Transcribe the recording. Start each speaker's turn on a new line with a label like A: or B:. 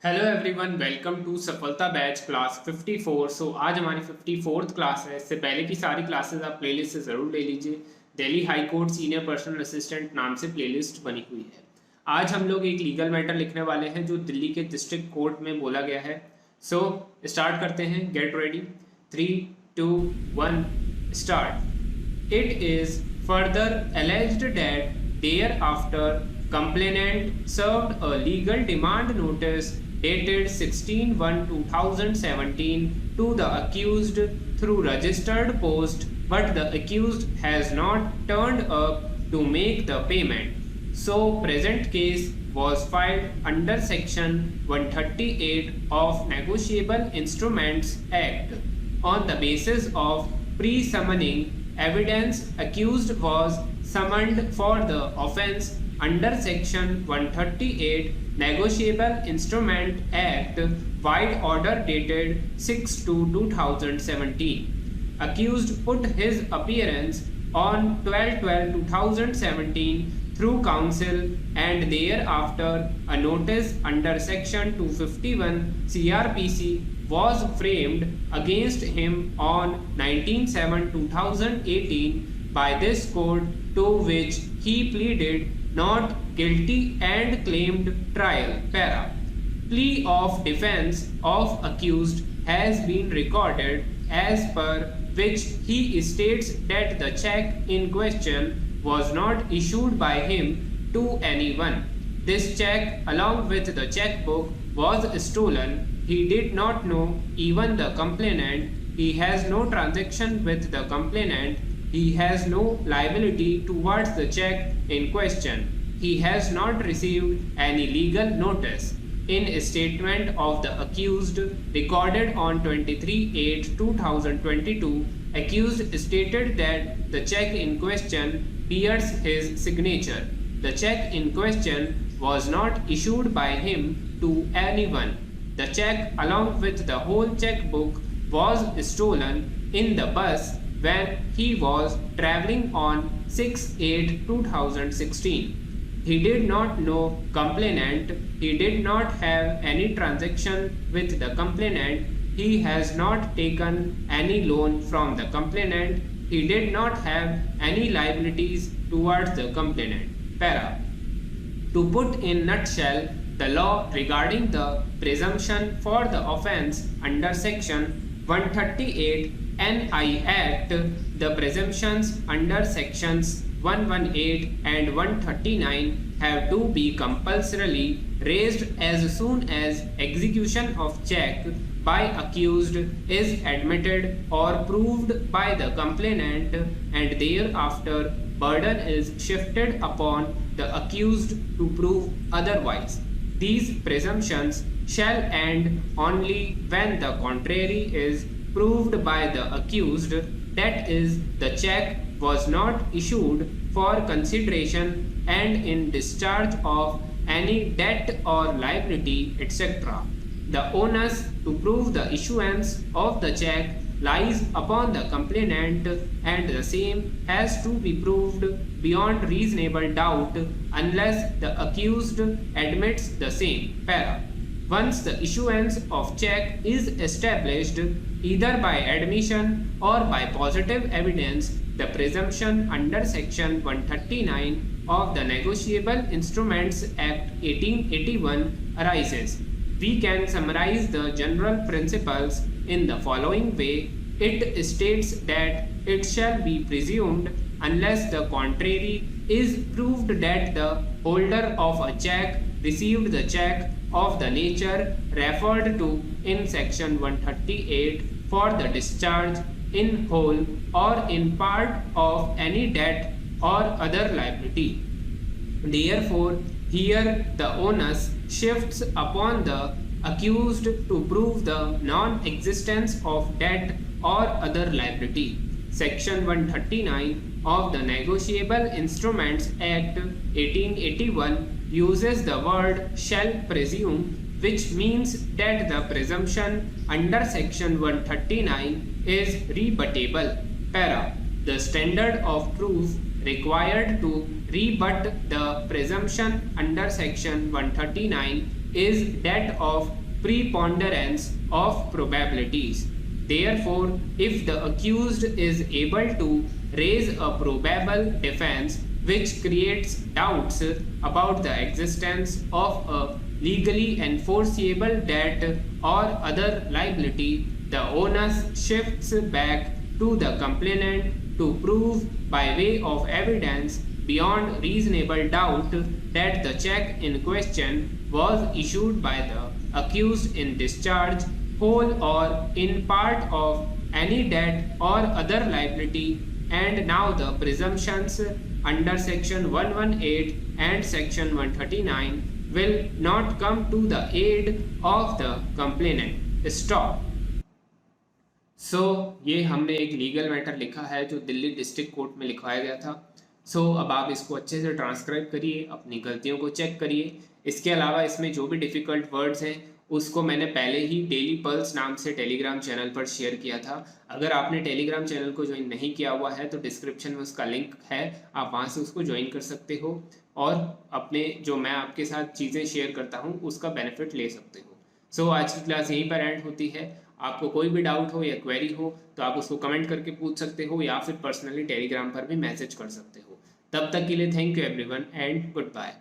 A: Hello everyone, welcome to सफलता batch class 54। आज हमारी 54th क्लास है। इससे पहले की सारी क्लासेस आप प्लेलिस्ट से ज़रूर ले लीजिए। Delhi high court senior personal assistant नाम से प्लेलिस्ट बनी हुई है। आज हम लोग एक लीगल मैटर लिखने वाले हैं जो दिल्ली के डिस्ट्रिक्ट कोर्ट में बोला गया है। स्टार्ट करते हैं। Get ready. 3, 2, 1 start. It is further alleged that thereafter complainant served a legal demand notice dated 16/1/2017 to the accused through registered post, but the accused has not turned up to make the payment. So present case was filed under section 138 of Negotiable Instruments Act. On the basis of pre-summoning evidence, accused was summoned for the offence under section 138 Negotiable Instrument Act, wide order dated 6/2/2017. Accused put his appearance on 12/12/2017 through counsel, and thereafter a notice under section 251 CRPC was framed against him on 19/7/2018 by this court, to which he pleaded not guilty and claimed trial. Para. Plea of defense of accused has been recorded, as per which he states that the check in question was not issued by him to anyone. This check, along with the checkbook, was stolen. He did not know even the complainant. He has no transaction with the complainant. He has no liability towards the check in question. He has not received any legal notice. In a statement of the accused recorded on 23/8/2022, accused stated that the check in question bears his signature. The check in question was not issued by him to anyone. The check, along with the whole checkbook, was stolen in the bus when he was traveling on 6/8/2016. He did not know complainant. He did not have any transaction with the complainant. He has not taken any loan from the complainant. He did not have any liabilities towards the complainant. Para. To put in nutshell the law regarding the presumption for the offence under section 138 NI Act, the presumptions under sections 118 and 139 have to be compulsorily raised as soon as execution of check by accused is admitted or proved by the complainant, and thereafter burden is shifted upon the accused to prove otherwise. These presumptions shall end only when the contrary is proved by the accused, that is, the check was not issued for consideration and in discharge of any debt or liability, etc. The onus to prove the issuance of the check lies upon the complainant, and the same has to be proved beyond reasonable doubt unless the accused admits the same. Para. Once the issuance of check is established, either by admission or by positive evidence, the presumption under section 139 of the Negotiable Instruments Act 1881 arises. We can summarize the general principles in the following way. It states that it shall be presumed, unless the contrary is proved, that the holder of a check received the check of the nature referred to in section 138 for the discharge in whole or in part of any debt or other liability. Therefore, here the onus shifts upon the accused to prove the non-existence of debt or other liability. Section 139 of the Negotiable Instruments Act 1881 uses the word shall presume, which means that the presumption under section 139 is rebuttable. Para. The standard of proof required to rebut the presumption under section 139 is that of preponderance of probabilities. Therefore, if the accused is able to raise a probable defense which creates doubts about the existence of a legally enforceable debt or other liability, the onus shifts back to the complainant to prove by way of evidence beyond reasonable doubt that the check in question was issued by the accused in discharge, whole or in part of any debt or other liability. And now the presumptions under section 118 and section 139 will not come to the aid of the complainant. Stop. ये हमने एक legal matter लिखा है जो Delhi district court में लिखवाया गया था। अब आप इसको अच्छे से ट्रांसक्राइब करिए, अपनी गलतियों को चेक करिए। इसके अलावा इसमें जो भी डिफ़िकल्ट वर्ड्स हैं उसको मैंने पहले ही डेली पल्स नाम से टेलीग्राम चैनल पर शेयर किया था। अगर आपने टेलीग्राम चैनल को ज्वाइन नहीं किया हुआ है तो डिस्क्रिप्शन में उसका लिंक है, आप वहाँ से उसको ज्वाइन कर सकते हो और अपने जो मैं आपके साथ चीज़ें शेयर करता हूँ उसका बेनिफिट ले सकते हो। आज की क्लास यहीं पर एंड होती है। आपको कोई भी डाउट हो या क्वेरी हो तो आप उसको कमेंट करके पूछ सकते हो या फिर पर्सनली टेलीग्राम पर भी मैसेज कर सकते हो। तब तक के लिए thank you everyone and good bye.